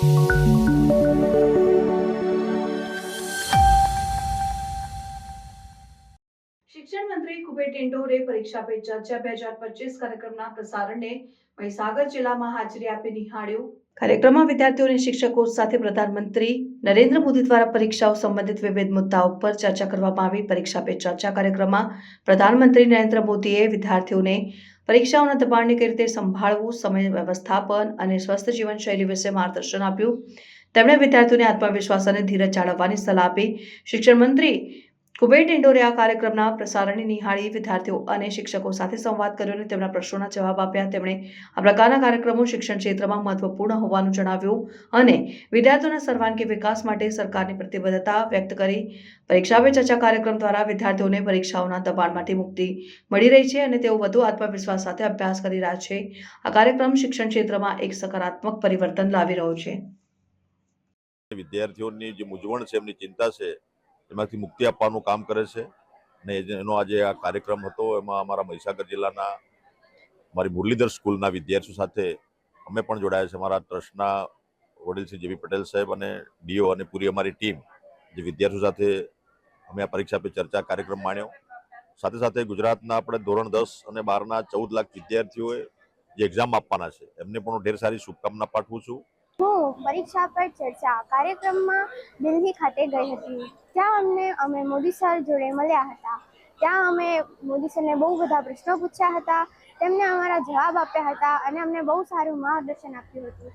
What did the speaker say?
શિક્ષણ મંત્રી કુબેર ડિંડોરે પરીક્ષા પે ચર્ચા 2025 કાર્યક્રમના પ્રસારણને મહીસાગર જિલ્લામાં હાજરી આપી નિહાળ્યું। કાર્યક્રમમાં વિદ્યાર્થીઓ અને શિક્ષકો સાથે પ્રધાનમંત્રી નરેન્દ્ર મોદી દ્વારા પરીક્ષાઓ સંબંધિત વિવિધ મુદ્દાઓ પર ચર્ચા કરવામાં આવી। પરીક્ષા પે ચર્ચા કાર્યક્રમમાં પ્રધાનમંત્રી નરેન્દ્ર મોદીએ વિદ્યાર્થીઓને પરીક્ષાઓના દબાણને કઈ રીતે સંભાળવું, સમય વ્યવસ્થાપન અને સ્વસ્થ જીવનશૈલી વિશે માર્ગદર્શન આપ્યું। તેમણે વિદ્યાર્થીઓને આત્મવિશ્વાસ અને ધીરજ જાળવવાની સલાહ આપી। શિક્ષણ મંત્રી કુબેર ડિંડોરે આ કાર્યક્રમના પ્રસારણને નિહાળી વિદ્યાર્થીઓ અને શિક્ષકો સાથે સંવાદ કર્યો અને તેમના પ્રશ્નોના જવાબ આપ્યા। તેમણે આ પ્રકારના કાર્યક્રમો શિક્ષણ ક્ષેત્રમાં મહત્વપૂર્ણ હોવાનું જણાવ્યું અને વિદ્યાર્થીઓના સર્વાંગી વિકાસ માટે સરકારની પ્રતિબદ્ધતા વ્યક્ત કરી। પરીક્ષા પે ચર્ચા કાર્યક્રમ દ્વારા વિદ્યાર્થીઓને પરીક્ષાઓના દબાણમાંથી મુક્તિ મળી રહી છે અને તેઓ વધુ આત્મવિશ્વાસ સાથે અભ્યાસ કરી રહ્યા છે। આ કાર્યક્રમ શિક્ષણ ક્ષેત્રમાં એક સકારાત્મક પરિવર્તન લાવી રહ્યો છે। વિદ્યાર્થીઓની જે મૂંઝવણ છે, એમની ચિંતા છે, એમાંથી મુક્તિ આપવાનું કામ કરે છે અને એનો આજે આ કાર્યક્રમ હતો। એમાં અમારા મહીસાગર જિલ્લાના અમારી મુરલીધર સ્કૂલના વિદ્યાર્થીઓ સાથે અમે પણ જોડાયા છે। અમારા ટ્રસ્ટના વડીલ શ્રી જેબી પટેલ સાહેબ અને ડીઓ અને પૂરી અમારી ટીમ જે વિદ્યાર્થીઓ સાથે અમે આ પરીક્ષા પે ચર્ચા કાર્યક્રમ માણ્યો। સાથે સાથે ગુજરાતના આપણે ધોરણ 10 અને 12ના 14 લાખ વિદ્યાર્થીઓએ જે એક્ઝામ આપવાના છે, એમને પણ ઢેર સારી શુભકામના પાઠવું છું। હું પરીક્ષા પર ચર્ચા કાર્યક્રમમાં દિલ્હી ખાતે ગઈ હતી। ત્યાં અમે મોદી સર જોડે મળ્યા હતા। ત્યાં અમે મોદી સરને બહુ બધા પ્રશ્નો પૂછ્યા હતા। તેમને અમારા જવાબ આપ્યા હતા અને અમને બહુ સારું માર્ગદર્શન આપ્યું હતું।